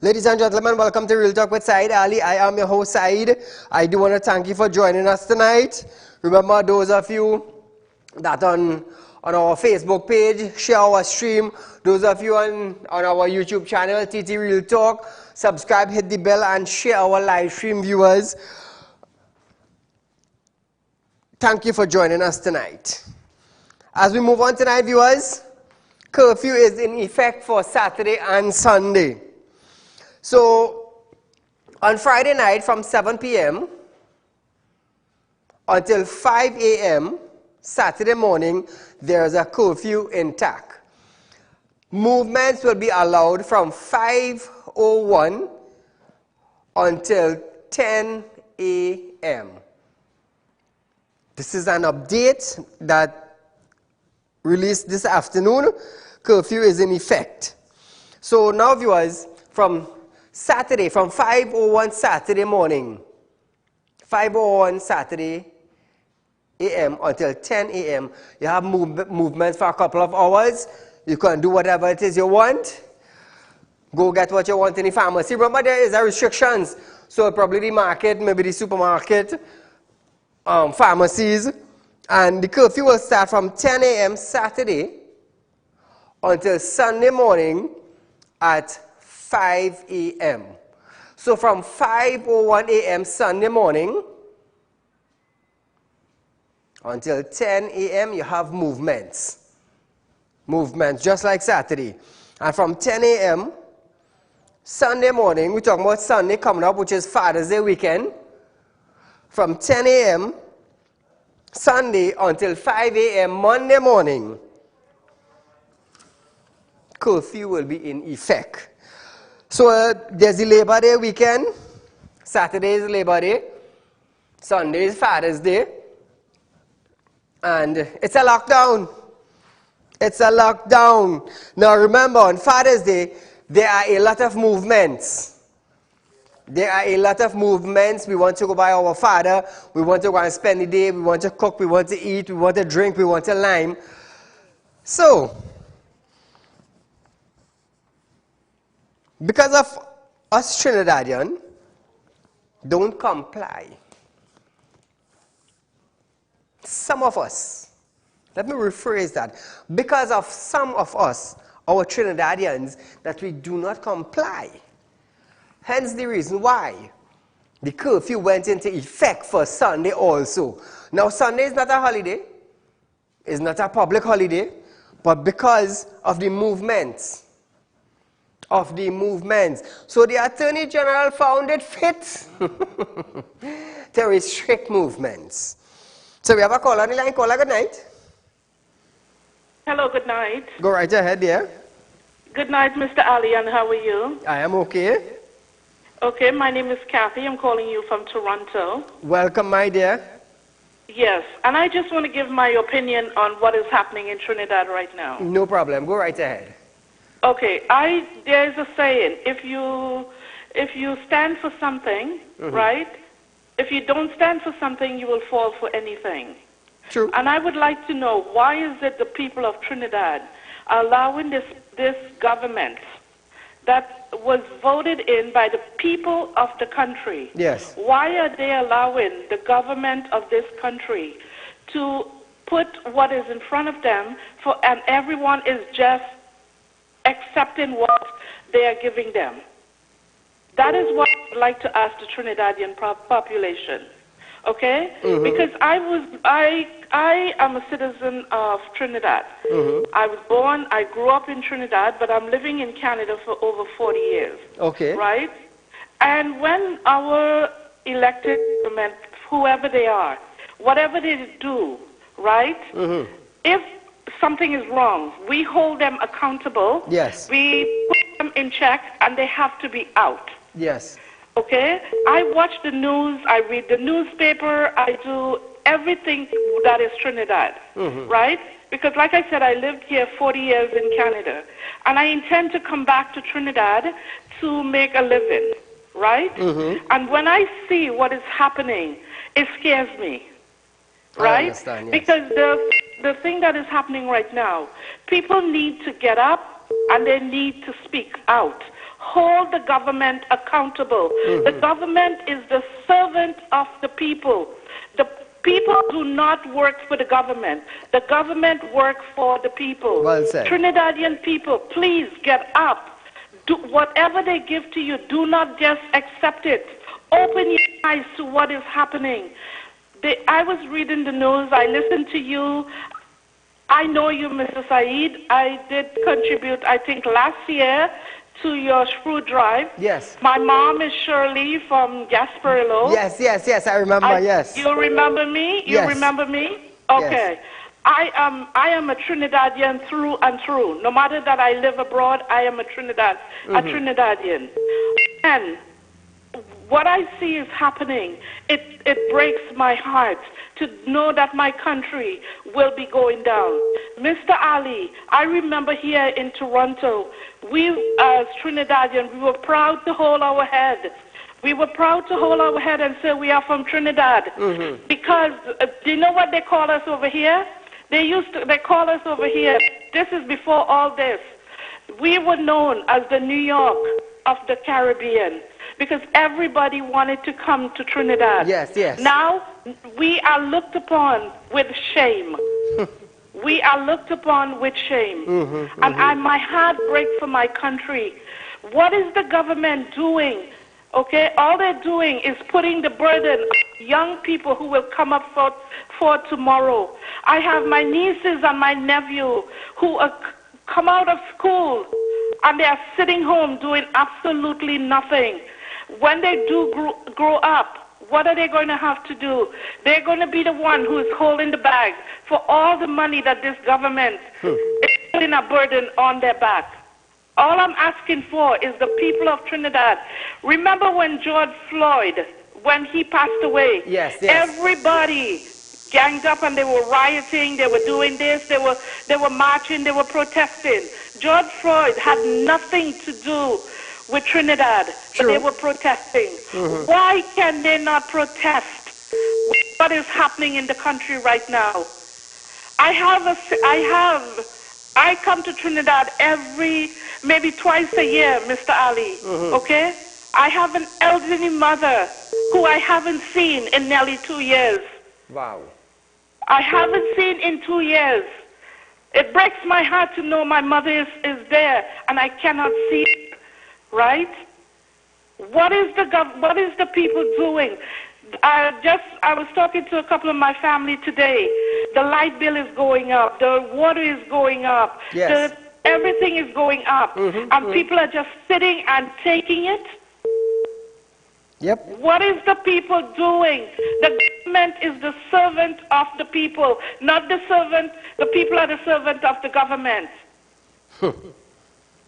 Ladies and gentlemen, welcome to Real Talk with Saieed Ali. I am your host, Saeed. I do want to thank you for joining us tonight. Remember, those of you that on our Facebook page, share our stream. Those of you on our YouTube channel, TT Real Talk, subscribe, hit the bell, and share our live stream viewers. Thank you for joining us tonight. As we move on tonight, viewers, curfew is in effect for Saturday and Sunday. So, on Friday night from 7 p.m. until 5 a.m. Saturday morning, there is a curfew intact. Movements will be allowed from 5:01 until 10 a.m. This is an update that released this afternoon. Curfew is in effect. So now, viewers, from Saturday, from 5:01 Saturday morning, 5:01 Saturday a.m. until 10 a.m., you have movement for a couple of hours. You can do whatever it is you want. Go get what you want in the pharmacy. Remember, there is a restrictions. So probably the market, maybe the supermarket, pharmacies. And the curfew will start from 10 a.m. Saturday until Sunday morning at 5 a.m. So from 5:01 a.m. Sunday morning until 10 a.m. you have movements. Movements, just like Saturday. And from 10 a.m. Sunday morning, we're talking about Sunday coming up, which is Father's Day weekend. From 10 a.m. Sunday until 5 a.m. Monday morning, curfew will be in effect. So there's the Labor Day weekend. Saturday is Labor Day. Sunday is Father's Day. And it's a lockdown. It's a lockdown. Now remember, on Father's Day, there are a lot of movements. There are a lot of movements. We want to go by our father. We want to go and spend the day. We want to cook. We want to eat. We want to drink. We want to lime. So, because of us Trinidadian don't comply, some of us, let me rephrase that, because of some of us, our Trinidadians, that we do not comply. Hence the reason why the curfew went into effect for Sunday also. Now Sunday is not a holiday, it's not a public holiday, but because of the movements, so the Attorney General found it fit to restrict movements. So we have a caller on the line. Caller, good night. Hello, good night. Go right ahead, dear. Good night, Mr. Ali, and how are you? I am okay. Okay, my name is Kathy. I'm calling you from Toronto. Welcome, my dear. Yes, and I just want to give my opinion on what is happening in Trinidad right now. No problem. Go right ahead. Okay, there's a saying, if you stand for something, right? If you don't stand for something, you will fall for anything. True. And I would like to know, why is it the people of Trinidad are allowing this government that was voted in by the people of the country? Yes. Why are they allowing the government of this country to put what is in front of them and everyone is just accepting what they are giving them? That is what I'd like to ask the Trinidadian population, okay? Because I am a citizen of Trinidad. I was born, I grew up in Trinidad, but I'm living in Canada for over 40 years. Okay. Right? And when our elected government, whoever they are, whatever they do, right? If something is wrong, we hold them accountable. Yes. We put them in check, and they have to be out. Yes. Okay? I watch the news, I read the newspaper, I do everything that is Trinidad, right? Because like I said, I lived here 40 years in Canada, and I intend to come back to Trinidad to make a living, right? And when I see what is happening, it scares me, right? I understand, yes. Because the thing that is happening right now, people need to get up and they need to speak out. hold the government accountable. The government is the servant of the people. The people do not work for the government. The government works for the people. Well said. Trinidadian people, please get up. Do whatever they give to you, do not just accept it. Open your eyes to what is happening. I was reading the news. I listened to you. I know you, Mr. Saeed. I did contribute, I think, last year to your Shrew Drive. Yes. My mom is Shirley from Gasparillo. Yes, I remember, yes. You remember me? You Yes. remember me? Okay. Yes. I am a Trinidadian through and through. No matter that I live abroad, I am a Trinidadian. And what I see is happening, it breaks my heart to know that my country will be going down. Mr. Ali, I remember here in Toronto, we as Trinidadian, we were proud to hold our head. We were proud to hold our head and say we are from Trinidad. Because, do you know what they call us over here? They call us over here, this is before all this. We were known as the New York of the Caribbean because everybody wanted to come to Trinidad. Yes. Now, we are looked upon with shame. We are looked upon with shame. And my heart breaks for my country. What is the government doing? Okay, all they're doing is putting the burden on young people who will come up for tomorrow. I have my nieces and my nephew who come out of school and they are sitting home doing absolutely nothing. When they do grow up, what are they going to have to do? They're going to be the one who is holding the bag for all the money that this government is putting a burden on their back. All I'm asking for is the people of Trinidad. Remember when George Floyd, when he passed away? Yes. Everybody ganged up and they were rioting, they were doing this, they were marching, they were protesting. George Floyd had nothing to do with Trinidad, but they were protesting. Why can they not protest what is happening in the country right now? I come to Trinidad maybe twice a year, Mr. Ali, okay? I have an elderly mother who I haven't seen in nearly 2 years. Wow. I haven't seen in 2 years. It breaks my heart to know my mother is there and I cannot see her, right? What is the people doing? I was talking to a couple of my family today. The light bill is going up. The water is going up. Yes. Everything is going up. And people are just sitting and taking it. Yep. What is the people doing? The government is the servant of the people, not the servant. The people are the servant of the government. And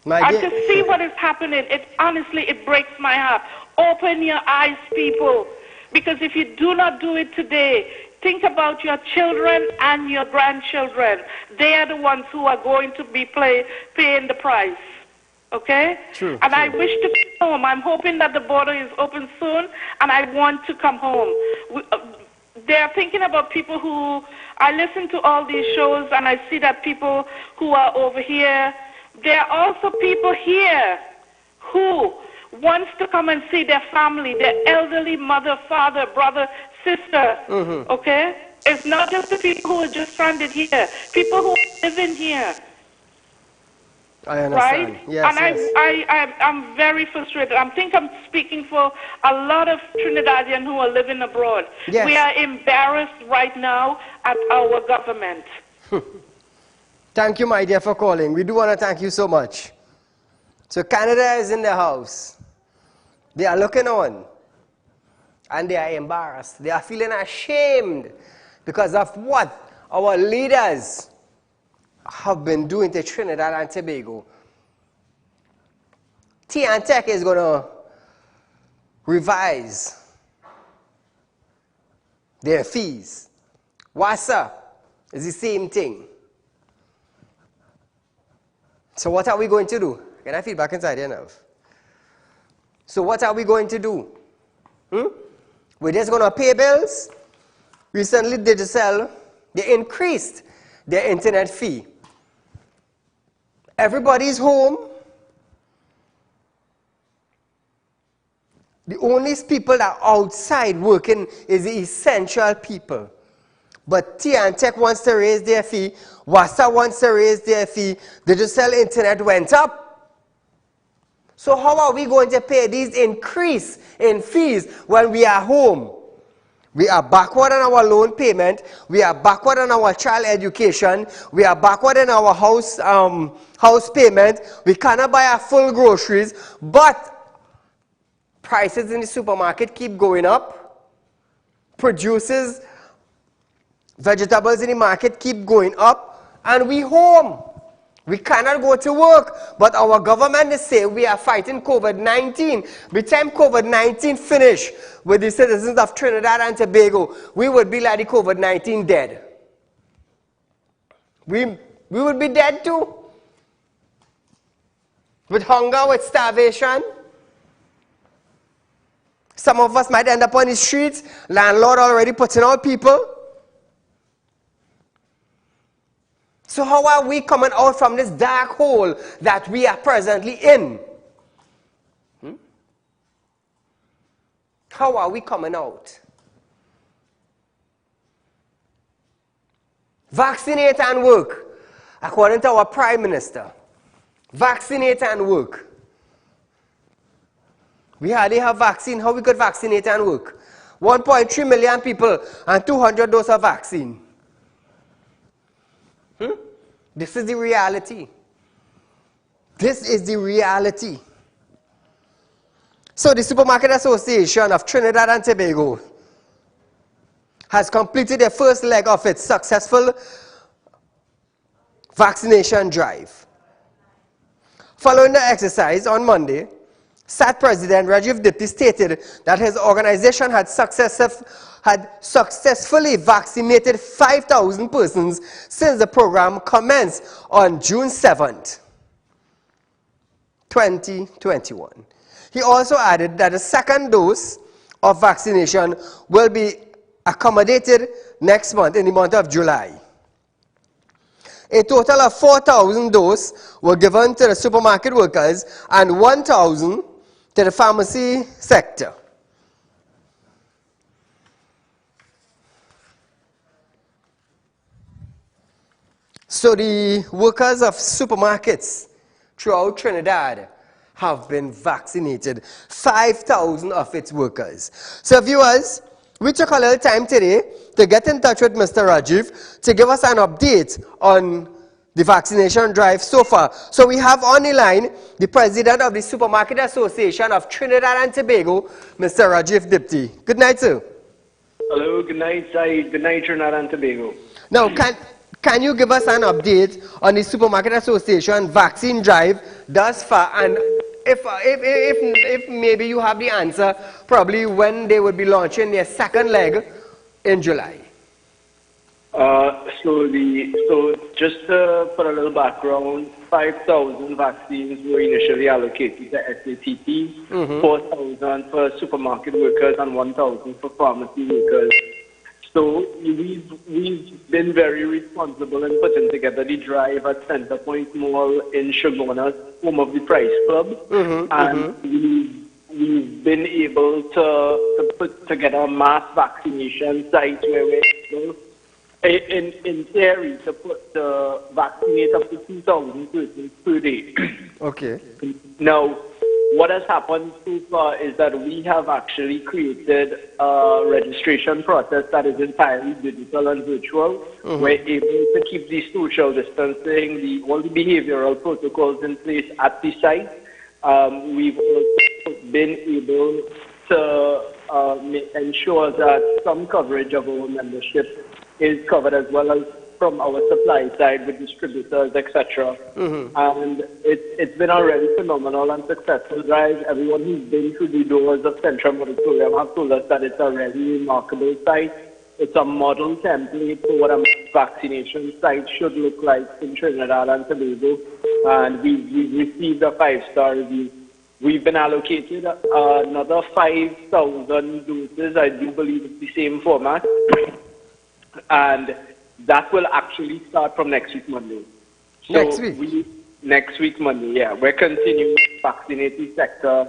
to see what is happening, honestly, it breaks my heart. Open your eyes, people. Because if you do not do it today, think about your children and your grandchildren. They are the ones who are going to be paying the price. Okay? True. And I wish to come home. I'm hoping that the border is open soon, and I want to come home. They're thinking about people who... I listen to all these shows, and I see that people who are over here, there are also people here who wants to come and see their family, their elderly mother, father, brother, sister, okay? It's not just the people who are just stranded here, people who are living here. I understand. Right? Yes, and I'm very frustrated. I think I'm speaking for a lot of Trinidadians who are living abroad. Yes. We are embarrassed right now at our government. Thank you, my dear, for calling. We do want to thank you so much. So Canada is in the house. They are looking on. And they are embarrassed. They are feeling ashamed because of what our leaders have been doing to Trinidad and Tobago. T&Tech is going to revise their fees. WASA is the same thing. So what are we going to do? Can I feedback inside here now? So what are we going to do? We're just going to pay bills? Recently, Digicel, they increased their internet fee. Everybody's home. The only people that are outside working is the essential people. But T&Tech wants to raise their fee. WASA wants to raise their fee. Digital internet went up. So how are we going to pay these increase in fees when we are home? We are backward on our loan payment. We are backward on our child education. We are backward in our house payment. We cannot buy our full groceries. But prices in the supermarket keep going up. Produces, vegetables in the market keep going up. And we home. We cannot go to work. But our government is saying we are fighting COVID-19. By the time COVID-19 finish with the citizens of Trinidad and Tobago, we would be like the COVID-19 dead. We would be dead too. With hunger, with starvation. Some of us might end up on the streets. Landlord already putting out people. So how are we coming out from this dark hole that we are presently in? How are we coming out? Vaccinate and work, according to our Prime Minister. Vaccinate and work. We hardly have vaccine. How we could vaccinate and work? 1.3 million people and 200 doses of vaccine. This is the reality. This is the reality. So the Supermarket Association of Trinidad and Tobago has completed the first leg of its successful vaccination drive. Following the exercise on Monday, SAT President Rajiv Dipti stated that his organization had successfully vaccinated 5,000 persons since the program commenced on June 7th, 2021. He also added that the second dose of vaccination will be accommodated next month, in the month of July. A total of 4,000 doses were given to the supermarket workers and 1,000 to the pharmacy sector. So the workers of supermarkets throughout Trinidad have been vaccinated. 5,000 of its workers. So viewers, we took a little time today to get in touch with Mr. Rajiv to give us an update on the vaccination drive so far. So we have on the line the president of the Supermarket Association of Trinidad and Tobago, Mr. Rajiv Dipti. Good night, sir. Hello, good night, Saeed. Good night, Trinidad and Tobago. Now, can you give us an update on the Supermarket Association vaccine drive thus far? And if maybe you have the answer, probably when they would be launching their second leg in July. So just for a little background, 5,000 vaccines were initially allocated to SATT, 4,000 for supermarket workers and 1,000 for pharmacy workers. So we've been very responsible in putting together the drive at Center Point Mall in Shagona, home of the Price Club, and we've been able to put together a mass vaccination site where we're able, in theory, to vaccinate up to 2,000 persons per day. Okay. Now, what has happened so far is that we have actually created a registration process that is entirely digital and virtual. We're able to keep the social distancing, all the behavioral protocols in place at the site. We've also been able to ensure that some coverage of our membership is covered, as well as from our supply side with distributors, etc. And it's been a really phenomenal and successful drive. Everyone who's been through the doors of Central Auditorium have told us that it's a really remarkable site. It's a model template for what a vaccination site should look like in Trinidad and Tobago. And we've received a 5-star review. We've been allocated another 5,000 doses. I do believe it's the same format. And that will actually start from next week, Monday. So next week? Next week, Monday, yeah. We're continuing to vaccinate the sector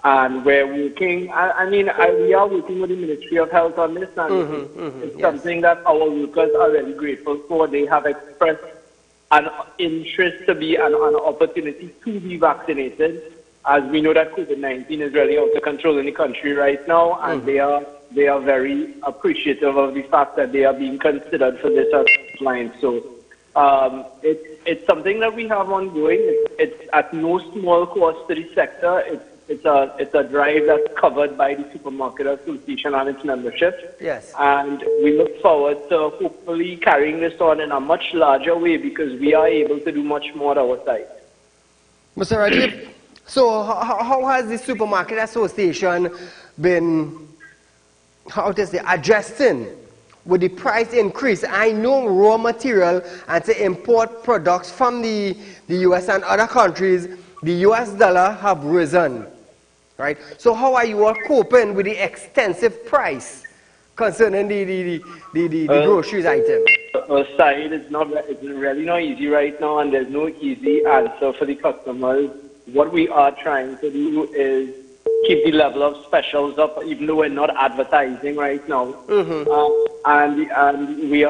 And we're working, we are working with the Ministry of Health on this, and it's something that our workers are really grateful for. They have expressed an interest to be an opportunity to be vaccinated, as we know that COVID-19 is really out of control in the country right now, and they are very appreciative of the fact that they are being considered for this line. So it's something that we have ongoing. It's at no small cost to the sector. It's a drive that's covered by the Supermarket Association and its membership. Yes. And we look forward to hopefully carrying this on in a much larger way, because we are able to do much more on our side. Mr. Rajiv, so how has the Supermarket Association been, adjusting with the price increase? I know raw material and to import products from the US and other countries, the US dollar have risen, right? So how are you all coping with the extensive price concerning the groceries item? Saeed, it's really not easy right now, and there's no easy answer for the customers. What we are trying to do is keep the level of specials up, even though we're not advertising right now. And we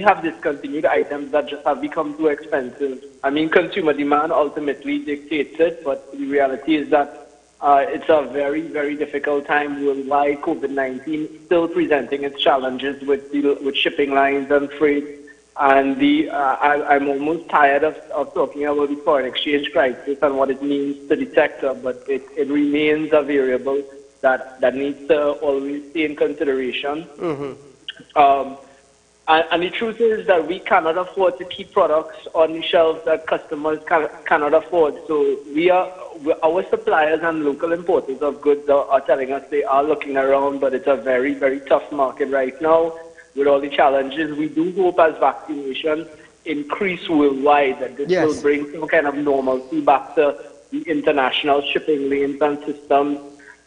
have discontinued items that just have become too expensive. I mean, consumer demand ultimately dictates it, but the reality is that it's a very, very difficult time worldwide. COVID-19 still presenting its challenges with shipping lines and freight. And I'm almost tired of talking about the foreign exchange crisis and what it means to the sector, but it remains a variable that needs to always stay in consideration. And the truth is that we cannot afford to keep products on the shelves that customers cannot afford. So our suppliers and local importers of goods are telling us they are looking around, but it's a very, very tough market right now. With all the challenges, we do hope as vaccination increase worldwide that this will bring some kind of normalcy back to the international shipping lanes and systems.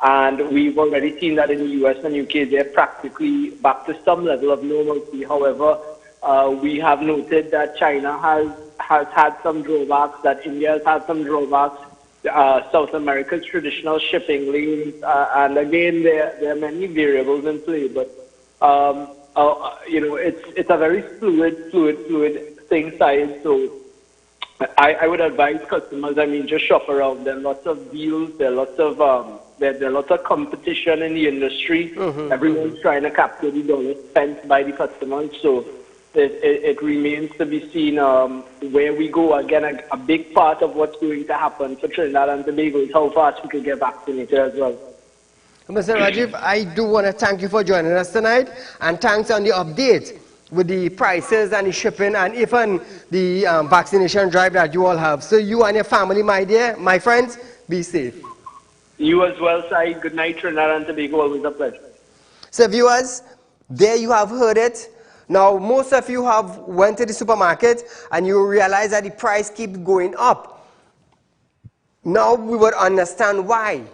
And we've already seen that in the US and UK, they're practically back to some level of normalcy. However, we have noted that China has had some drawbacks, that India has had some drawbacks, South America's traditional shipping lanes, and again, there are many variables in play, but it's a very fluid thing side. So I would advise customers, just shop around. There are lots of deals. There are lots of lots of competition in the industry. Everyone's trying to capture the dollar spent by the customers. So it remains to be seen where we go. Again, a big part of what's going to happen for Trinidad and Tobago is how fast we can get vaccinated as well. Mr. Rajiv, I do want to thank you for joining us tonight, and thanks on the update with the prices and the shipping and even the vaccination drive that you all have. So you and your family, my friends, be safe. You as well, Sai. Good night, Trinidad and Tobago. Always a pleasure. So viewers, there you have heard it. Now, most of you have went to the supermarket and you realize that the price keeps going up. Now we would understand why.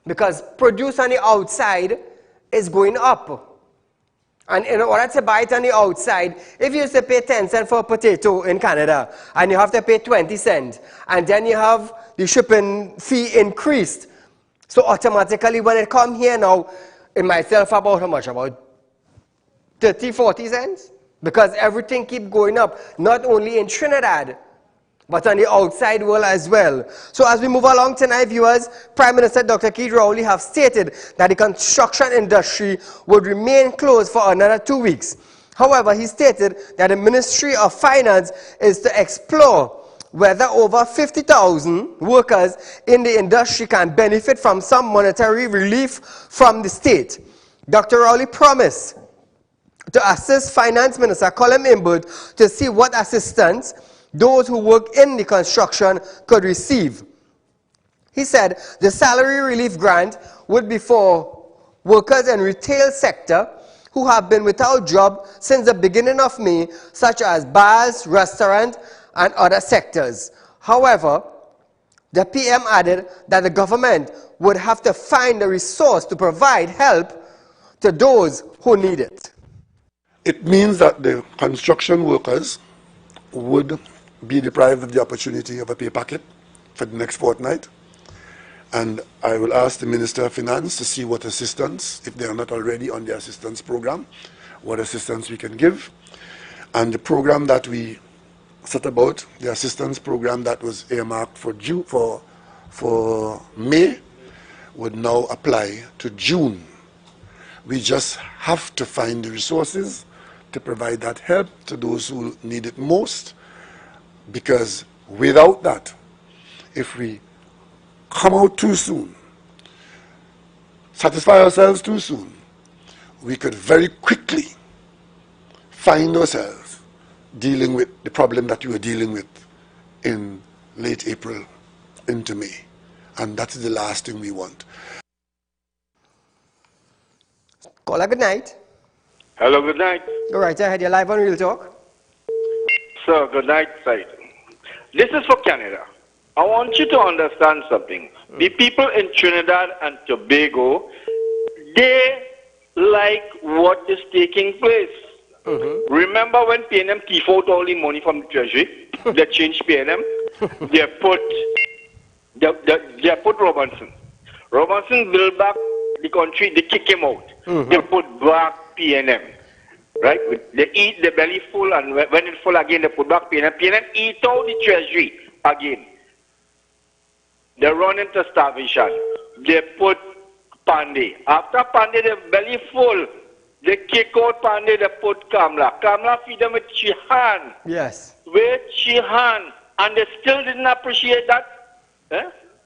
Because produce on the outside is going up. And in order to buy it on the outside, if you used to pay 10 cents for a potato in Canada, and you have to pay 20 cents, and then you have the shipping fee increased, so automatically when it comes here now, it might sell for about how much? About 30, 40 cents? Because everything keeps going up, not only in Trinidad, but on the outside world as well. So as we move along tonight, viewers, Prime Minister Dr. Keith Rowley have stated that the construction industry would remain closed for another 2 weeks. However, he stated that the Ministry of Finance is to explore whether over 50,000 workers in the industry can benefit from some monetary relief from the state. Dr. Rowley promised to assist Finance Minister Colin Imbert to see what assistance those who work in the construction could receive. He said the salary relief grant would be for workers in retail sector who have been without job since the beginning of May, such as bars, restaurants, and other sectors. However, the PM added that the government would have to find the resource to provide help to those who need it. It means that the construction workers would be deprived of the opportunity of a pay packet for the next fortnight. And I will ask the Minister of Finance to see what assistance, if they are not already on the assistance program, what assistance we can give. And the program that we set about, the assistance program that was earmarked for May, would now apply to June. We just have to find the resources to provide that help to those who need it most, because without that, if we come out too soon, satisfy ourselves too soon, we could very quickly find ourselves dealing with the problem that we were dealing with in late April into May. And that's the last thing we want. Caller, good night. Hello, good night. All right, ahead, you're live on Real Talk. Sir, good night, Said. This is for Canada. I want you to understand something. The people in Trinidad and Tobago, they like what is taking place. Remember when PNM thief out all the money from the treasury? They changed PNM. They put Robinson. Robinson built back the country. They kick him out. They put back PNM. Right? They eat the belly full, and when it's full again, they put back PNM. PNM eat out the treasury again. They run into starvation. They put Pandey. After Pandey, the belly full. They kick out Pandey, they put Kamla. Kamla feed them with Chihan. Yes. With Chihan. And they still didn't appreciate that.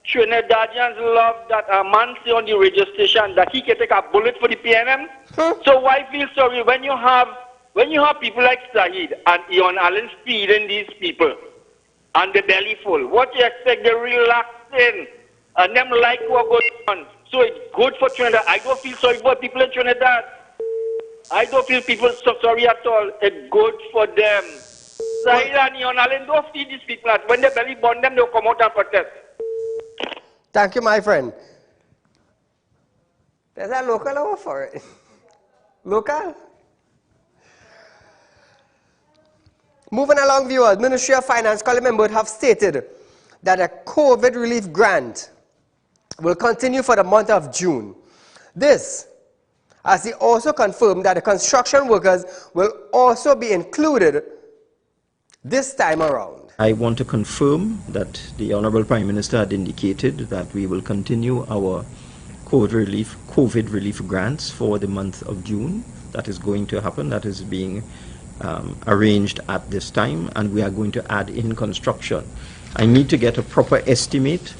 Trinidadians love that a man say on the radio station that he can take a bullet for the PNM. So why feel sorry when you have people like Saieed and Ian Allen feeding these people and the belly full? What you expect? They're relaxing and them like what goes on. So it's good for Trinidad. I don't feel sorry for people in Trinidad. I don't feel people so sorry at all. It's good for them. Saieed and Ian Allen don't feed these people. When the belly burn them, they'll come out and protest. Thank you, my friend. There's a local over for it. Local? Moving along, viewers, Ministry of Finance, Colin members have stated that a COVID relief grant will continue for the month of June. This, as he also confirmed that the construction workers will also be included this time around. I want to confirm that the Honorable Prime Minister had indicated that we will continue our COVID relief grants for the month of June. That is going to happen. That is being arranged at this time, and we are going to add in construction. I need to get a proper estimate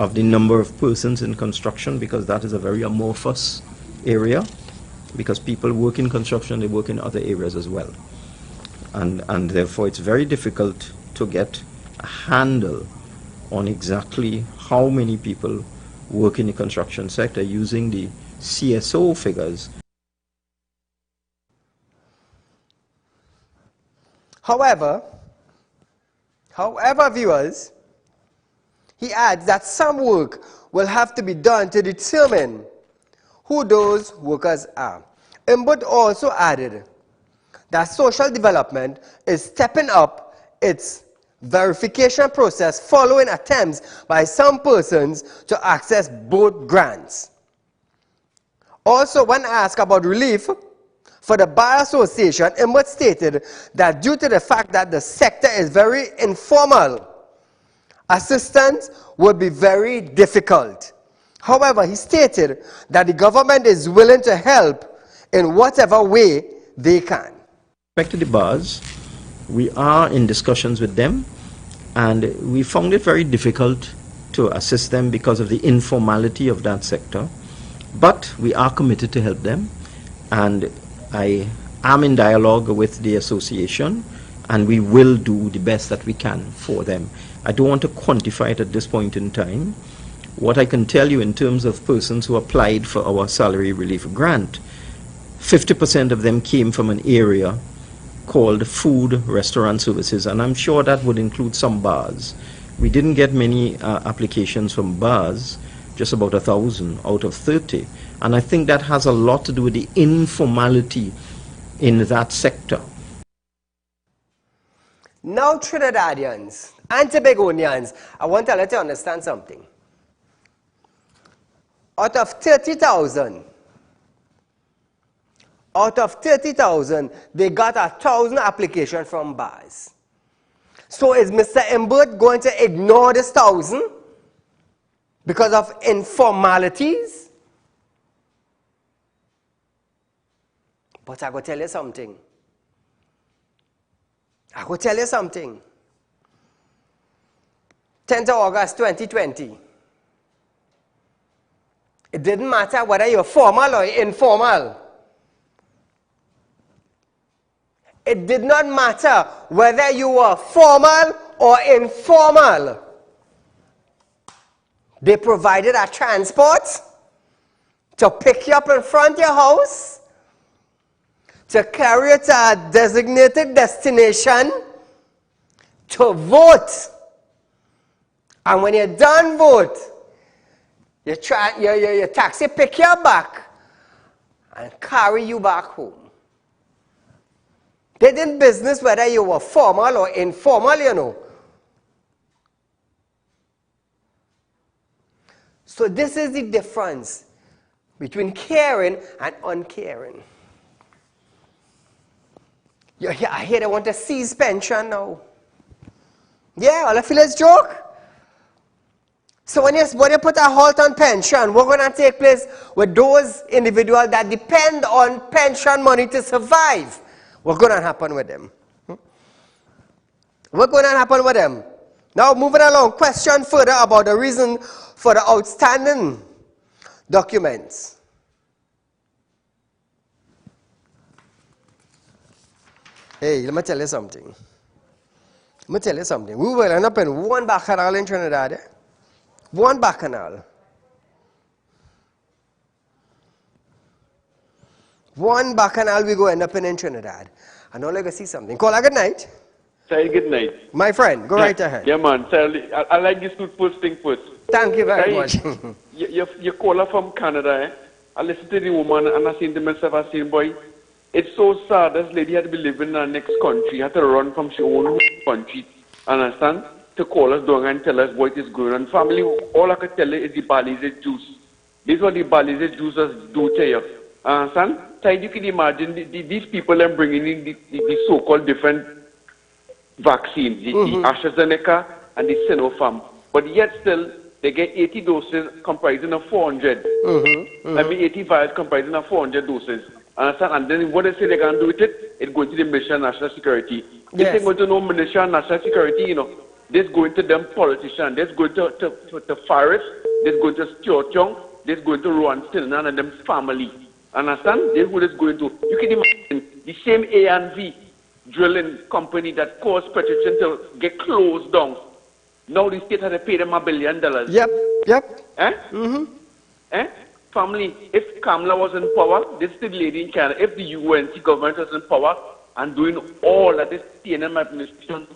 of the number of persons in construction, because that is a very amorphous area, because people work in construction, they work in other areas as well. And therefore it's very difficult to get a handle on exactly how many people work in the construction sector using the CSO figures. However, viewers, he adds that some work will have to be done to determine who those workers are. But also added that social development is stepping up its verification process following attempts by some persons to access both grants. Also, when asked about relief for the Bar Association, Imbut stated that due to the fact that the sector is very informal, assistance would be very difficult. However, he stated that the government is willing to help in whatever way they can. Back to the bars, we are in discussions with them, and we found it very difficult to assist them because of the informality of that sector. But we are committed to help them, and I am in dialogue with the association, and we will do the best that we can for them. I don't want to quantify it at this point in time. What I can tell you in terms of persons who applied for our salary relief grant, 50% of them came from an area called food restaurant services, and I'm sure that would include some bars. We didn't get many applications from bars, just about 1,000 out of 30, and I think that has a lot to do with the informality in that sector. Now, Trinidadians and Tobagonians, I want to let you understand something. out of 30,000, they got 1,000 applications from bars. So is Mr. Imbert going to ignore this 1,000 because of informalities? But I go tell you something. 10th of August 2020. It didn't matter whether you're formal or informal. It did not matter whether you were formal or informal. They provided a transport to pick you up in front of your house, to carry you to a designated destination, to vote. And when you're done vote, your taxi pick you back and carry you back home. They didn't business whether you were formal or informal, you know. So this is the difference between caring and uncaring. I hear they want to seize pension now. Yeah, all I feel is joke. So when you put a halt on pension, what's going to take place with those individuals that depend on pension money to survive? What's going to happen with them? What's going to happen with them? Now moving along, question further about the reason for the outstanding documents. Hey, let me tell you something. We will end up in one bacchanal in Trinidad. One bacchanal. One bacchanal we go end up in Trinidad. And now let me see something. Caller, good night. Say good night. My friend, go right ahead. Yeah, man. I like this first thing first. Thank you very much. You caller from Canada, eh? I listen to the woman and I seen to myself, I seen, boy, it's so sad this lady had to be living in our next country, had to run from her own country, understand? To call us down and tell us what is going on. Family, all I can tell you is the Balize juice. This is what the Balize juicers do to you. Understand? So you can imagine these people are bringing in the so-called different vaccines, the AstraZeneca and the Sinopharm. But yet still, they get 80 doses comprising of 400. I mean 80 vials comprising of 400 doses. Understand? And then what they say they're going to do with it, it's going to the Ministry of National Security. If they're going to know Ministry of National Security, you know, they're going to them politicians, they're going to Faris, they're going to Stuart Young, they're going to Rowan Stillman and them family. Understand? They're who is going to. You can imagine the same A&V drilling company that caused Petroleum to get closed down. Now the state has to pay them $1 billion. Yep. Family, if Kamala was in power, this is the lady in Canada, if the UNC government was in power and doing all that this TNM administration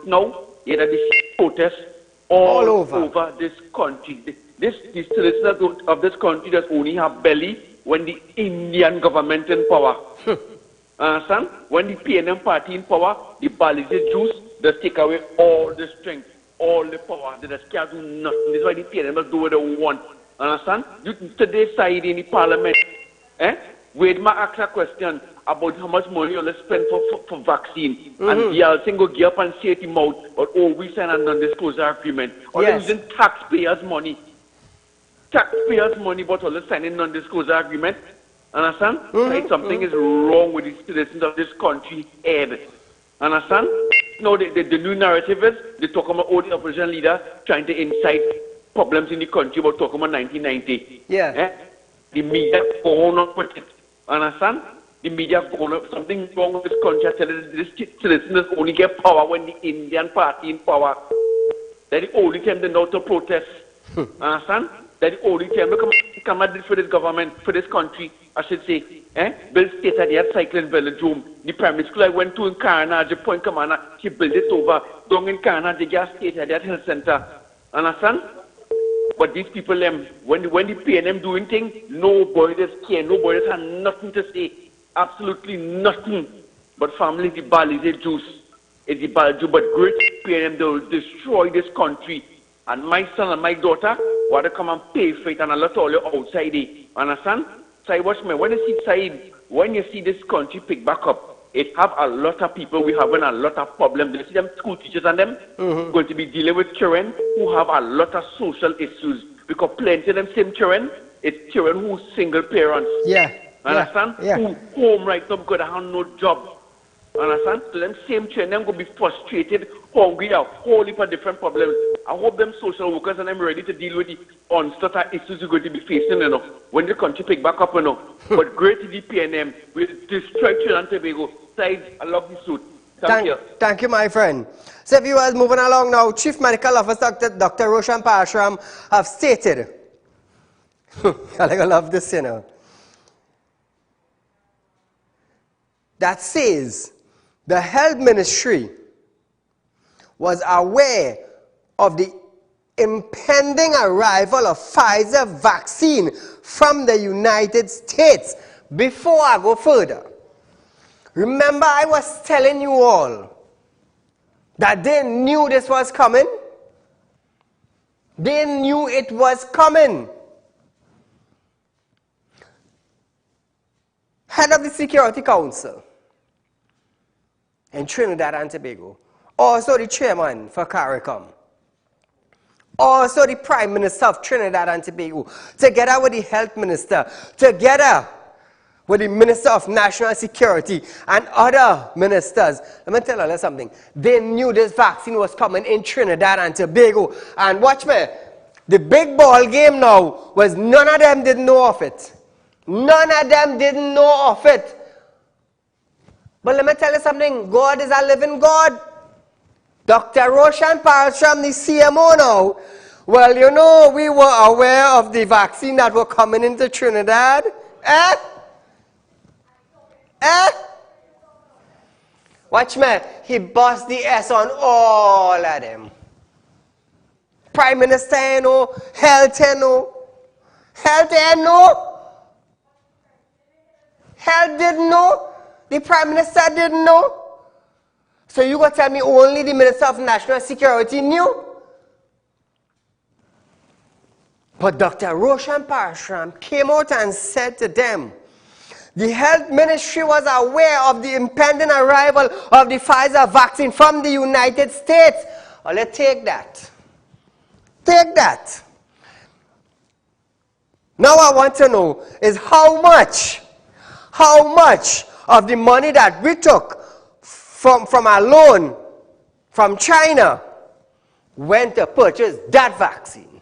now, you have the protests all over this country. The citizens of this country just only have belly when the Indian government in power. Understand? When the PNM party in power, the Balize juice, they take away all the strength, all the power. They just can't do nothing. This is why the PNM will do what they want. Understand? Today, side in the parliament, Wade ma ask a question about how much money you'll spend for vaccine. And the other thing go get up and say it him out, but we sign a non-disclosure agreement. Or they're using taxpayers' money. Taxpayers' money, but all signing non-disclosure agreement. Understand? Like something is wrong with the citizens of this country head. Understand? No, the new narrative is they talk about all the opposition leader trying to incite problems in the country about talking about 1990. The media go on with it. Understand? The media go on. Something wrong with this country. I tell you, this citizens only get power when the Indian party in power. That's the only time they know to protest. Understand? That's the only time they come out for this government, for this country, I should say. Build state-of-the-art cycling village home. The primary school I went to in Carnage, Point Commander, she built it over. Down in Carnage, they got state-of-the-art health center. Understand? But these people, when the PNM doing things, nobody just care. Nobody just have nothing to say. Absolutely nothing. But family, the Balize juice. It's the Balize juice. But great PNM, they will destroy this country. And my son and my daughter, what they come and pay for it and a lot of all you outside there. Understand? So watch me. When you see Said, when you see this country pick back up, it have a lot of people, we having a lot of problems. You see them school teachers and them going to be dealing with children who have a lot of social issues. Because plenty of them same children, it's children who single parents. Yeah. Understand? Yeah. Who home right now because they have no job. Understand? So them same children, them going to be frustrated, hungry, a whole heap of different problems. I hope them social workers and them ready to deal with the onslaught of issues you're going to be facing, you know, when the country pick back up, you know. But great DPNM will destroy Trinidad and Tobago. Said, I love this suit. Thank you. Thank you, my friend. So viewers, moving along now, Chief Medical Officer Dr. Roshan Parashram have stated, I love this, you know, that says the health ministry was aware of the impending arrival of Pfizer vaccine from the United States. Before I go further, remember I was telling you all that they knew this was coming. They knew it was coming. Head of the Security Council in Trinidad and Tobago, also the chairman for CARICOM, also the Prime Minister of Trinidad and Tobago, together with the Health Minister, together with the Minister of National Security and other ministers. Let me tell you something. They knew this vaccine was coming in Trinidad and Tobago. And watch me, the big ball game now was none of them didn't know of it. None of them didn't know of it. But let me tell you something. God is a living God. Dr. Roshan Parashram, the CMO now, well, you know, we were aware of the vaccine that were coming into Trinidad. Watch me, he bust the S on all of them. Prime Minister, you know, Health, you know. Health, you know. Health didn't know. The Prime Minister didn't know. So you going to tell me only the Minister of National Security knew? But Dr. Roshan Parashram came out and said to them, the health ministry was aware of the impending arrival of the Pfizer vaccine from the United States. Well, let's take that. Take that. Now I want to know is how much of the money that we took from our loan from China went to purchase that vaccine.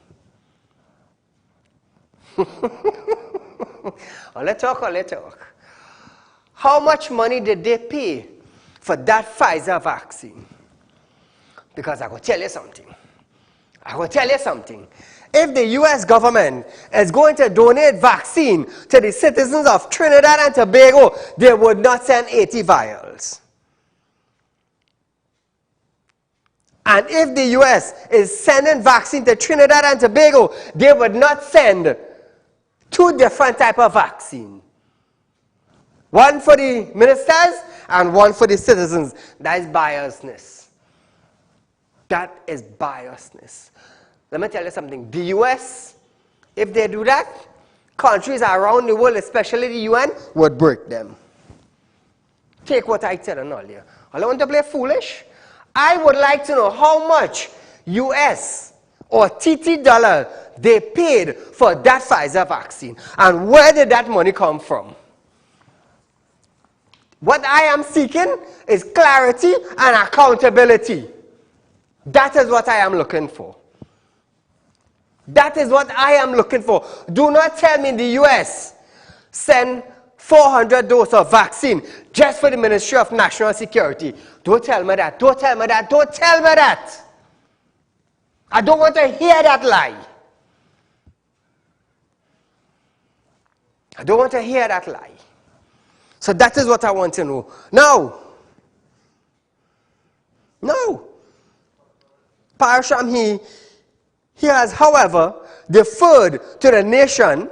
Let's talk. How much money did they pay for that Pfizer vaccine? Because I will tell you something. If the U.S. government is going to donate vaccine to the citizens of Trinidad and Tobago, they would not send 80 vials. And if the U.S. is sending vaccine to Trinidad and Tobago, they would not send 2 different types of vaccine. One for the ministers and one for the citizens. That is biasness. That is biasness. Let me tell you something. The U.S., if they do that, countries around the world, especially the UN, would break them. Take what I said earlier. I don't want to play foolish. I would like to know how much US or TT dollar they paid for that Pfizer vaccine. And where did that money come from? What I am seeking is clarity and accountability. That is what I am looking for. That is what I am looking for. Do not tell me the US send 400 doses of vaccine just for the Ministry of National Security. Don't tell me that. Don't tell me that. Don't tell me that. I don't want to hear that lie. I don't want to hear that lie. So that is what I want to know. No. Parashram, he has, however, deferred to the nation,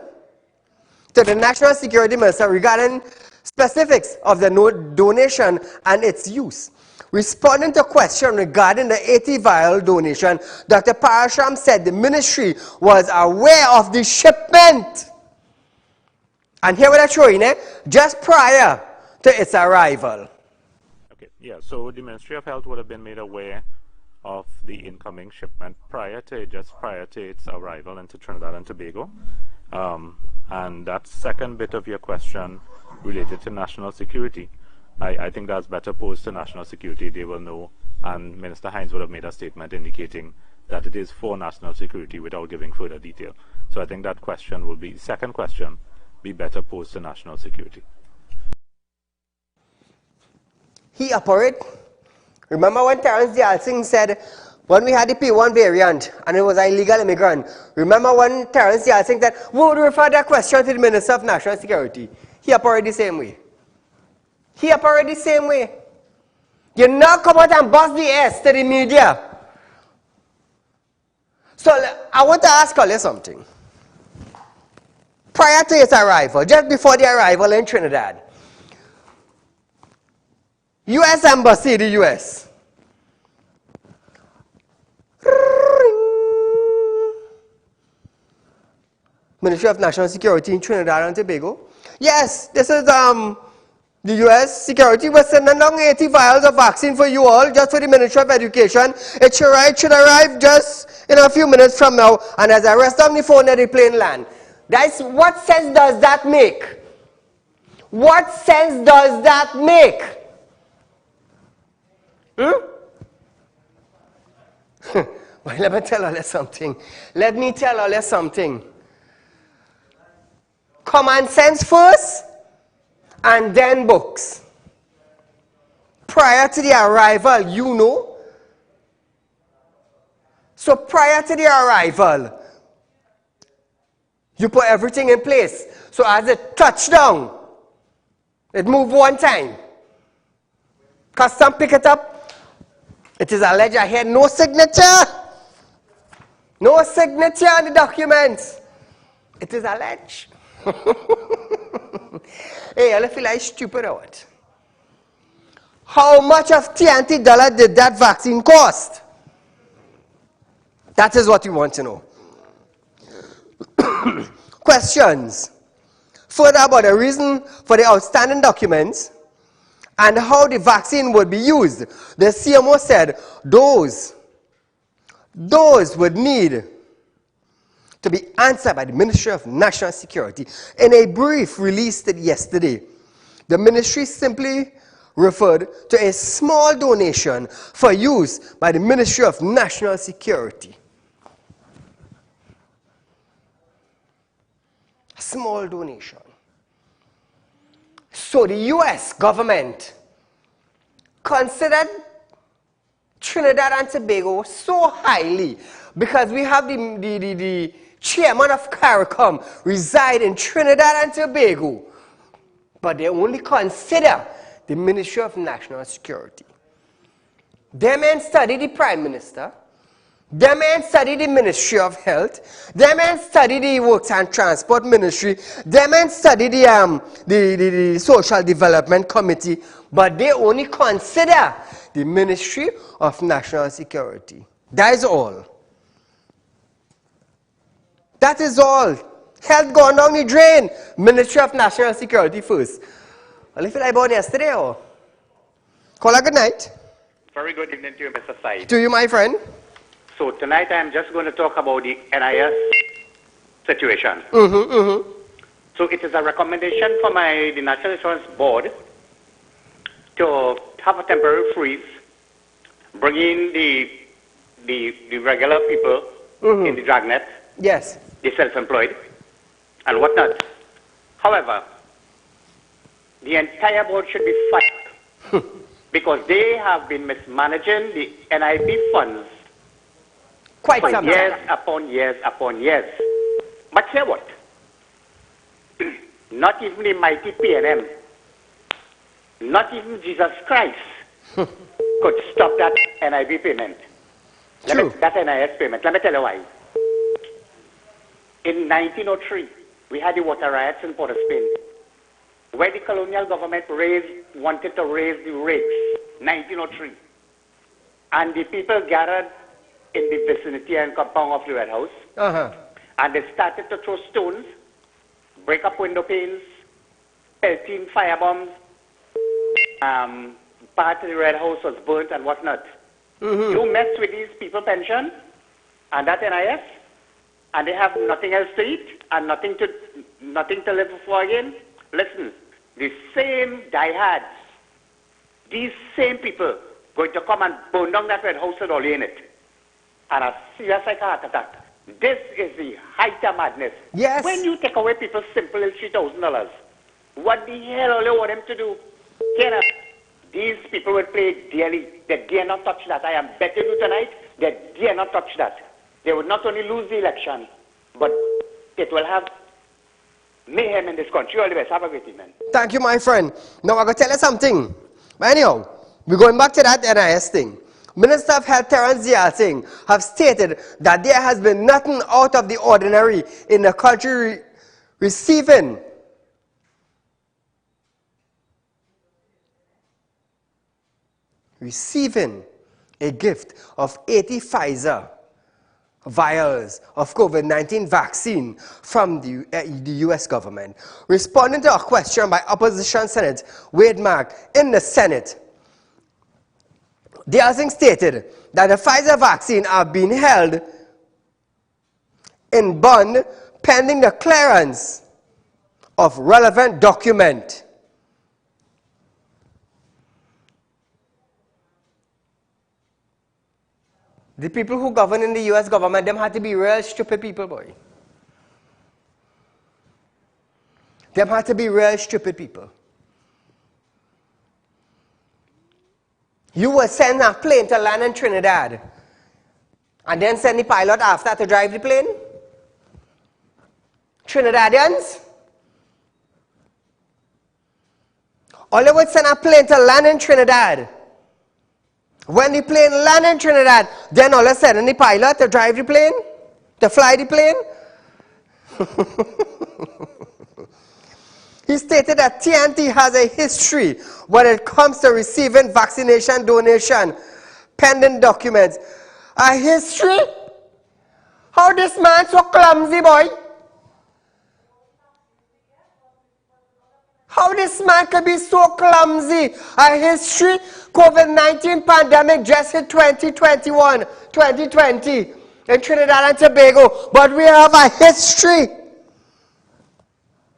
to the National Security Minister regarding specifics of the donation and its use. Responding to a question regarding the 80 vial donation, Dr. Parashram said the ministry was aware of the shipment. And here what I'm showing, just prior to its arrival. Okay, yeah, so the Ministry of Health would have been made aware of the incoming shipment just prior to its arrival into Trinidad and Tobago. And that second bit of your question related to national security, I think that's better posed to national security. They will know, and Minister Hines would have made a statement indicating that it is for national security without giving further detail. So I think that question will be, second question, be better posed to national security. He operated. Remember when Terence Yalsing said, when we had the P1 variant and it was an illegal immigrant, remember when Terence Yalsing said, we would refer that question to the Minister of National Security? He operated the same way. He operated the same way. You now come out and bust the ass to the media. So I want to ask you something. Prior to its arrival, just before the arrival in Trinidad, U.S. Embassy, the U.S. Ministry of National Security in Trinidad and Tobago. Yes, this is the U.S. Security was sending down 80 vials of vaccine for you all, just for the Ministry of Education. It should arrive just in a few minutes from now, and as I rest on the phone at the plane land. What sense does that make? What sense does that make? Well, let me tell you something. Let me tell you something. Common sense first, and then books. Prior to the arrival, you know. So prior to the arrival, you put everything in place. So as it touched down, it moved one time. Custom pick it up. It is alleged I had no signature. No signature on the documents. It is alleged. Hey, I feel like stupid or what? How much of $20 did that vaccine cost? That is what we want to know. Questions. Further about the reason for the outstanding documents and how the vaccine would be used. The CMO said those would need to be answered by the Ministry of National Security. In a brief released yesterday, the ministry simply referred to a small donation for use by the Ministry of National Security. A small donation. So the U.S. government considered Trinidad and Tobago so highly because we have the chairman of CARICOM reside in Trinidad and Tobago, but they only consider the Ministry of National Security. They may study the Prime Minister, they may study the Ministry of Health, they may study the Works and Transport Ministry, they may study the Social Development Committee, but they only consider the Ministry of National Security. That is all. That is all. Health gone down the drain. Ministry of National Security first. Well, if I born yesterday, or call a good night. Very good evening to you, Mr. Said. To you, my friend. So tonight I am just going to talk about the NIS situation. So it is a recommendation from the National Insurance Board to have a temporary freeze, bring in the regular people in the dragnet. Yes. The self-employed and whatnot. However, the entire board should be fired because they have been mismanaging the NIB funds quite for some years time. upon years upon years. But say what? Not even the mighty PNM, not even Jesus Christ could stop that NIB payment. That NIS payment. Let me tell you why. In 1903, we had the water riots in Port of Spain, where the colonial government wanted to raise the rates 1903. And the people gathered in the vicinity and compound of the Red House. And they started to throw stones, break up window panes, pelting firebombs. Part of the Red House was burnt and whatnot. You mess with these people pension and that NIS, and they have nothing else to eat and nothing to live for again. Listen, the same diehards, these same people going to come and burn down that Red House with all in it. And a serious like heart attack. This is the height of madness. Yes. When you take away people's simple $3,000, what the hell are you want them to do? These people will play dearly. They dare not touch that. I am betting you tonight, they dare not touch that. They would not only lose the election, but it will have mayhem in this country. All the best. Have a great evening. Thank you, my friend. Now, I'm going to tell you something. But anyhow, we're going back to that NIS thing. Minister of Health Terence Zial have stated that there has been nothing out of the ordinary in the country receiving a gift of 80 Pfizer vials of COVID-19 vaccine from the U.S. government. Responding to a question by Opposition Senator Wade Mack in the Senate, Zial stated that the Pfizer vaccine are being held in bond pending the clearance of relevant document. The people who govern in the U.S. government, them had to be real stupid people, boy. Them had to be real stupid people. You would send a plane to land in Trinidad and then send the pilot after to drive the plane? Trinidadians? Or you would send a plane to land in Trinidad. When the plane land in Trinidad, then all of a sudden the pilot to drive the plane? To fly the plane? He stated that TNT has a history when it comes to receiving vaccination donation, pending documents. A history? How this man so clumsy, boy? How this man could be so clumsy? A history? COVID-19 pandemic just hit 2020 in Trinidad and Tobago, but we have a history.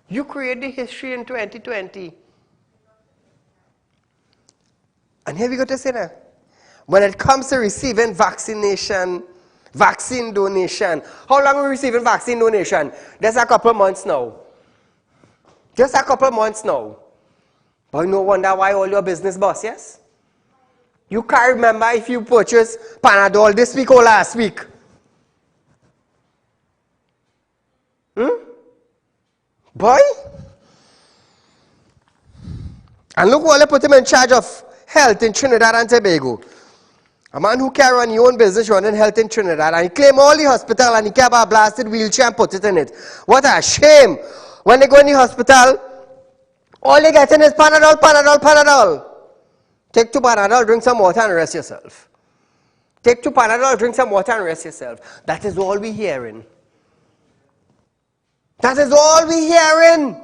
You create the history in 2020. And here we go to say now, when it comes to receiving vaccine donation, how long are we receiving vaccine donation? Just a couple months now. Just a couple months now. But no wonder why all your business bust, yes? You can't remember if you purchased Panadol this week or last week. Boy? And look what they put him in charge of health in Trinidad and Tobago. A man who can run his own business running health in Trinidad, and he claim all the hospital and he kept a blasted wheelchair and put it in it. What a shame. When they go in the hospital, all they getting is Panadol, Panadol, Panadol. Take 2 Panadol, drink some water and rest yourself. Take 2 Panadol, drink some water and rest yourself. That is all we're hearing. That is all we're hearing.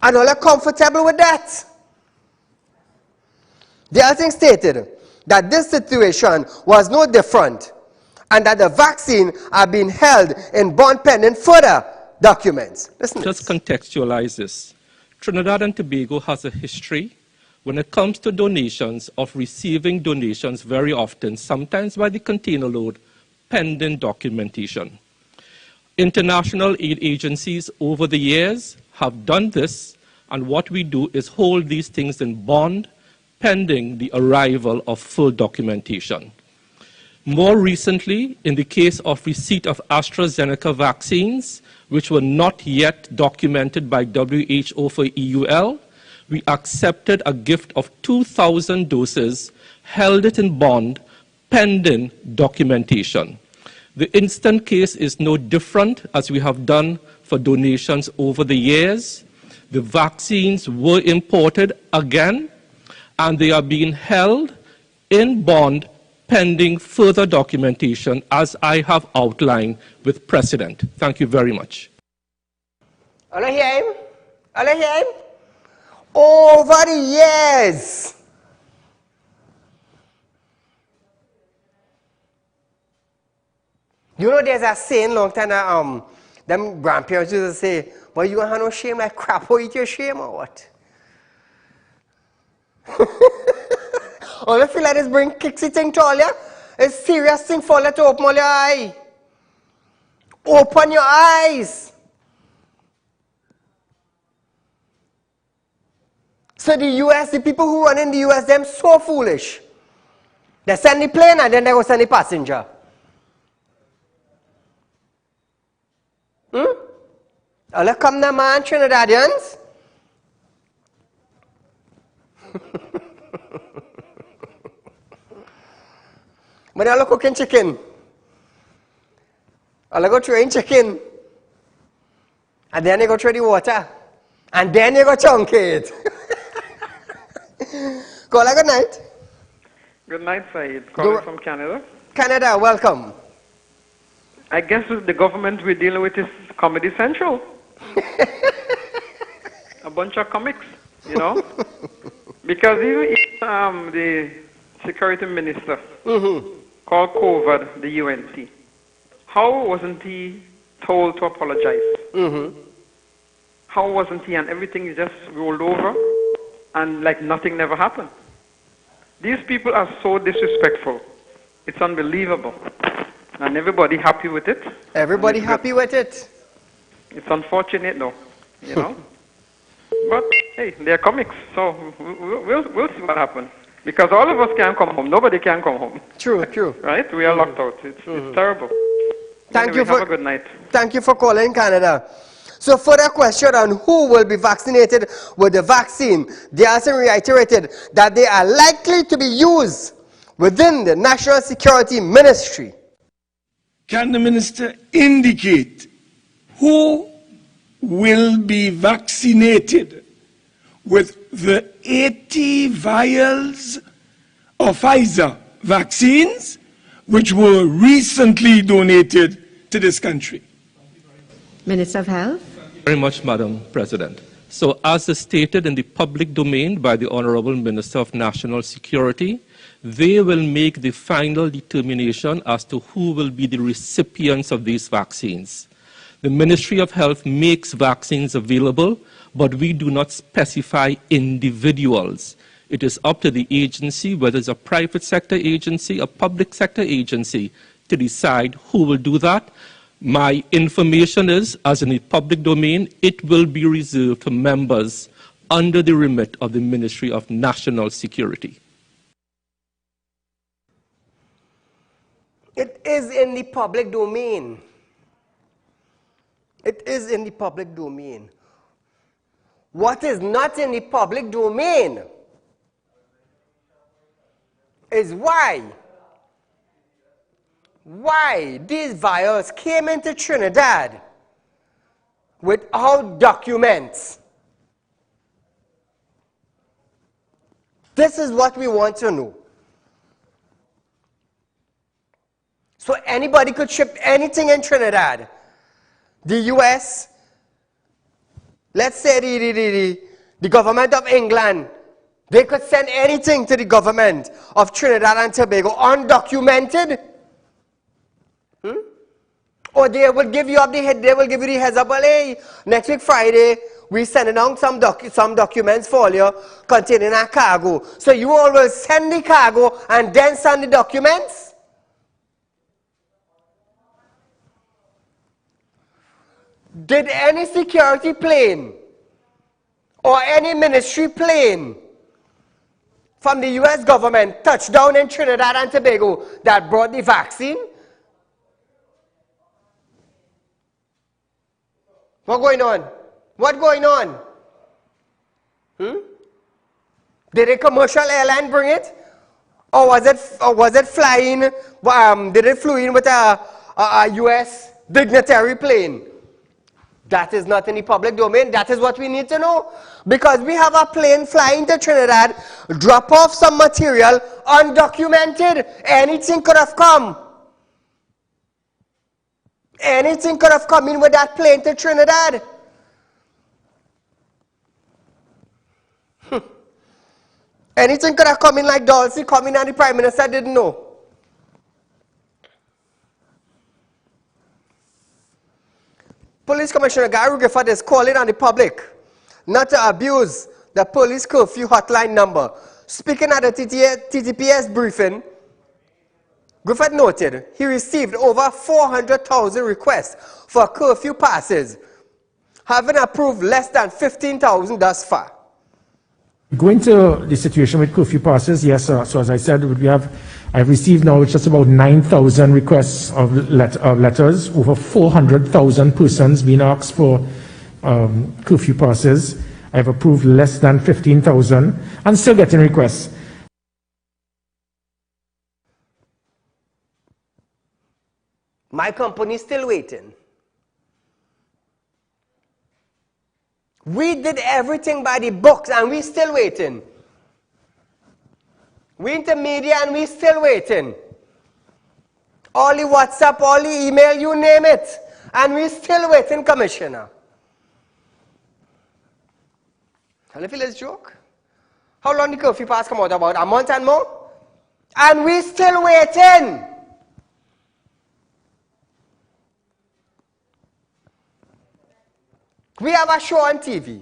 And all are comfortable with that. The other thing stated that this situation was no different and that the vaccine are being held in bond pending further documents. Listen. Just contextualize this. Trinidad and Tobago has a history when it comes to donations of receiving donations very often, sometimes by the container load, pending documentation. International aid agencies over the years have done this, and what we do is hold these things in bond pending the arrival of full documentation. More recently, in the case of receipt of AstraZeneca vaccines, which were not yet documented by WHO for EUL, we accepted a gift of 2,000 doses, held it in bond, pending documentation. The instant case is no different, as we have done for donations over the years. The vaccines were imported again, and they are being held in bond pending further documentation, as I have outlined with precedent. Thank you very much. All I hear him? All I hear him? Over the years, you know, there's a saying long time that them grandparents used to say, "But you don't have no shame like crap, or eat your shame or what?" All I feel like is bring kicksy thing to all ya. It's serious thing for you to open all your eye. Open your eyes. So the US, the people who run in the US, them so foolish. They send the plane and then they go send the passenger. All come the man, Trinidadians. But they all cooking chicken. All go train chicken. And then they go through the water. And then you go chunk it. Caller, good night. Good night, Saeed. Calling from Canada. Canada, welcome. I guess the government we're dealing with is Comedy Central. A bunch of comics, you know? Because even the security minister called COVID the UNC, how wasn't he told to apologize? How wasn't he? And everything is just rolled over and like nothing never happened. These people are so disrespectful. It's unbelievable. And everybody happy with it. Everybody happy with it. It's unfortunate though, you know. But hey, they're comics, so we'll see what happens. Because all of us can't come home. Nobody can come home. True, true. Right? We are locked out. It's terrible. Thank anyway, you for have a good night. Thank you for calling, Canada. So further question on who will be vaccinated with the vaccine. They also reiterated that they are likely to be used within the National Security Ministry. Can the minister indicate who will be vaccinated with the 80 vials of Pfizer vaccines which were recently donated to this country? Minister of Health. Very much, Madam President. So as stated in the public domain by the Honorable Minister of National Security, they will make the final determination as to who will be the recipients of these vaccines. The Ministry of Health makes vaccines available, but we do not specify individuals. It is up to the agency, whether it's a private sector agency, a public sector agency, to decide who will do that. My information is, as in the public domain, it will be reserved for members under the remit of the Ministry of National Security. It is in the public domain. It is in the public domain. What is not in the public domain is why these vials came into Trinidad without documents. This is what we want to know. So anybody could ship anything in Trinidad. The US, let's say the government of England, they could send anything to the government of Trinidad and Tobago undocumented. Or they will give you the heads up, well, hey, next week Friday, we sending down some documents for you containing a cargo. So you all will send the cargo and then send the documents? Did any security plane or any ministry plane from the US government touch down in Trinidad and Tobago that brought the vaccine? What going on? What going on? Did a commercial airline bring it? Or was it flying, did it flew in with a US dignitary plane? That is not in the public domain. That is what we need to know. Because we have a plane flying to Trinidad, drop off some material, undocumented. Anything could have come. Anything could have come in with that plane to Trinidad. Anything could have come in like Dulcie coming and the Prime Minister didn't know. Police Commissioner Gary Griffith is calling on the public not to abuse the police curfew hotline number. Speaking at the TTPS briefing, Griffith noted he received over 400,000 requests for curfew passes, having approved less than 15,000 thus far. Going to the situation with curfew passes, yes, so as I said, I've received now just about 9,000 requests of letters, over 400,000 persons being asked for curfew passes. I've approved less than 15,000 and still getting requests. My company is still waiting. We did everything by the books and we still waiting. We intermedia and we still waiting. All the WhatsApp, all the email, you name it. And we still waiting, Commissioner. And if it's a joke, how long the curfew pass come out? About a month and more? And we still waiting. We have a show on TV.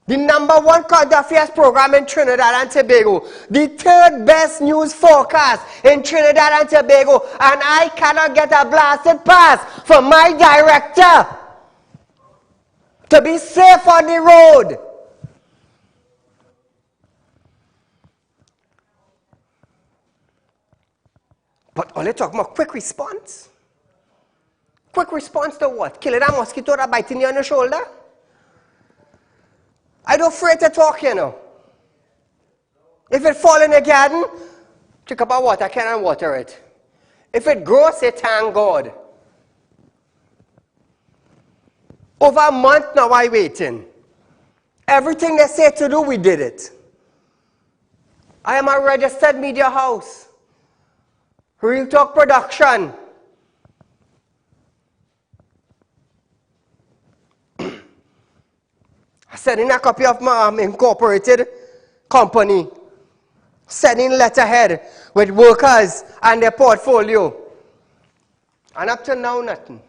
The #1 current affairs program in Trinidad and Tobago. The 3rd best news forecast in Trinidad and Tobago. And I cannot get a blasted pass from my director to be safe on the road. But all they talk about quick response. Quick response to what? Killing a mosquito that biting you on the shoulder? I don't afraid to talk, you know. If it fall in the garden, take up a water can and water it. If it grows, say thank God. Over a month now I waiting. Everything they say to do, we did it. I am a registered media house. Real Talk Production. Sending a copy of my incorporated company. Sending letterhead with workers and their portfolio. And up to now, nothing.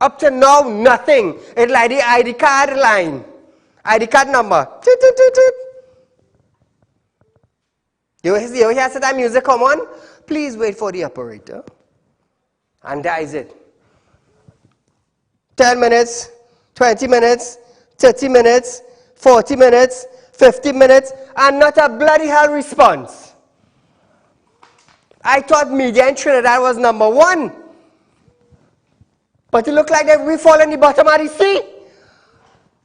Up to now, nothing. It's like the ID card line. ID card number. You hear that music come on? Please wait for the operator. And that is it. 10 minutes. 20 minutes, 30 minutes, 40 minutes, 50 minutes, and not a bloody hell response. I thought media in Trinidad was #1. But it looked like that we fall in the bottom of the sea.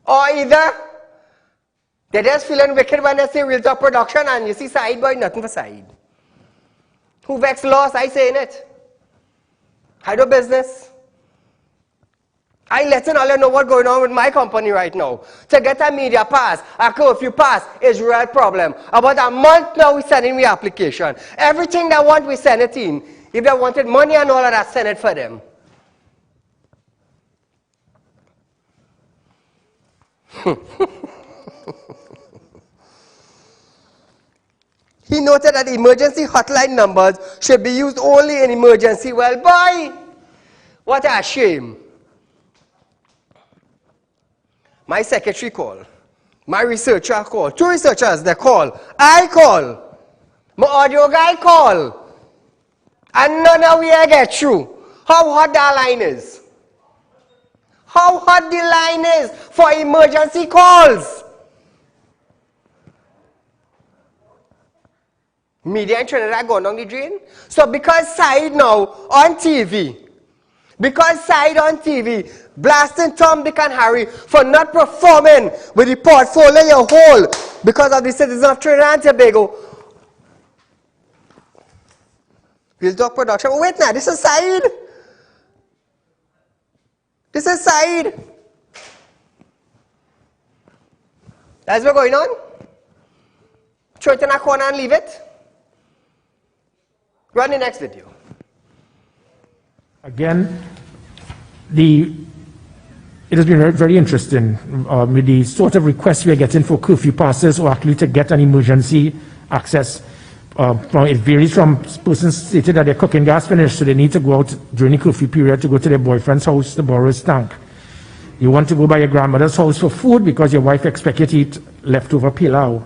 Or either they're just feeling wicked when they say Real Talk Production and you see Saieed boy, nothing for Saieed. Who vex loss, I saying it. I do business. I letting all you know what's going on with my company right now. To get a media pass, a curfew pass is a real problem. About a month now we sending me application. Everything they want we send it in. If they wanted money and all of that, send it for them. He noted that emergency hotline numbers should be used only in emergency. Well, boy, what a shame. My secretary called. My researcher called. 2 researchers, they call. I call. My audio guy call. And none of we get through. How hot that line is. How hot the line is for emergency calls. Media in Trinidad going down the drain. So because Saieed now on TV, blasting Tom, Dick and Harry for not performing with the portfolio you hold because of the citizens of Trinidad and Tobago. Real Talk Production. Wait now, this is Saieed. This is Saieed. That's what's going on. Throw it in a corner and leave it. Run the next video. Again, it has been very, very interesting with the sort of requests we are getting for curfew passes or actually to get an emergency access. It varies from persons stated that their cooking gas finished, so they need to go out during the curfew period to go to their boyfriend's house to borrow his tank. You want to go by your grandmother's house for food because your wife expects you to eat leftover pilau.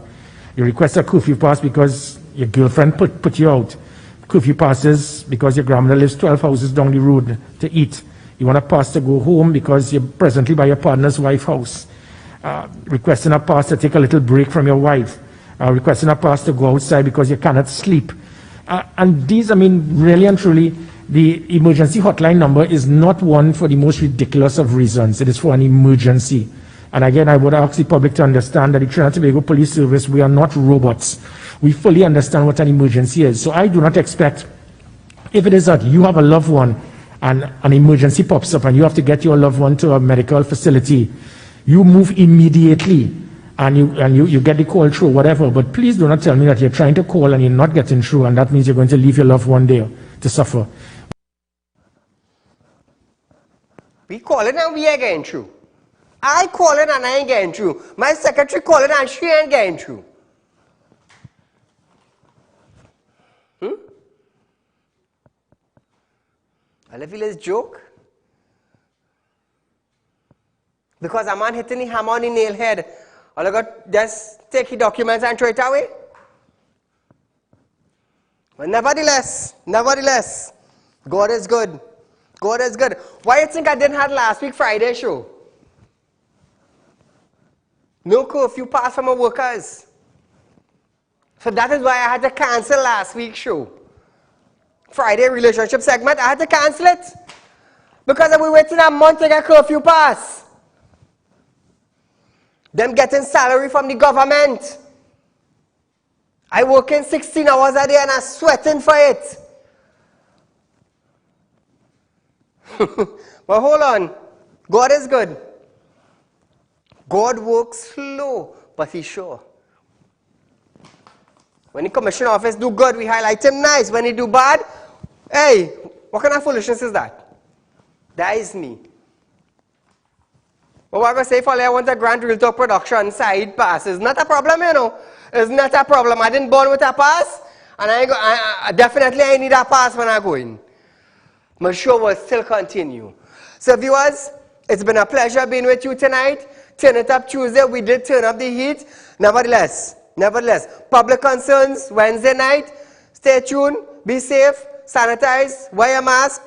You request a curfew pass because your girlfriend put you out. Curfew passes because your grandmother lives 12 houses down the road to eat. You want a pass to go home because you're presently by your partner's wife's house. Requesting a pass to take a little break from your wife. Requesting a pass to go outside because you cannot sleep. And these, I mean, really and truly, the emergency hotline number is not one for the most ridiculous of reasons. It is for an emergency. And again, I would ask the public to understand that the Trinidad and Tobago Police Service, we are not robots. We fully understand what an emergency is. So I do not expect, if it is that you have a loved one and an emergency pops up and you have to get your loved one to a medical facility, you move immediately and you get the call through, whatever. But please do not tell me that you're trying to call and you're not getting through, and that means you're going to leave your loved one there to suffer. We calling and we ain't getting through. I calling and I ain't getting through. My secretary calling and she ain't getting through. I feel it's a joke. Because a man hitting the hammer on the nail head, all I got just take the documents and throw it away. But nevertheless, God is good. God is good. Why you think I didn't have last week Friday show? No curfew pass for my workers. So that is why I had to cancel last week's show. Friday relationship segment, I had to cancel it. Because I was waiting a month to get curfew pass. Them getting salary from the government. I working 16 hours a day and I'm sweating for it. But hold on. God is good. God works slow, but he's sure. When the commissioner office do good, we highlight him nice. When he do bad, hey, what kind of foolishness is that? That is me. But what I'm going to say for I want a Grand Real Talk production side pass. It's not a problem, you know. It's not a problem. I didn't born with a pass, and I definitely need a pass when I go in. My show will still continue. So viewers, it's been a pleasure being with you tonight. Turn it up Tuesday. We did turn up the heat. Nevertheless, public concerns Wednesday night. Stay tuned. Be safe. Sanitize. Wear a mask.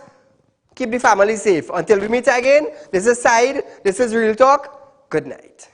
Keep the family safe. Until we meet again, this is Saieed. This is Real Talk. Good night.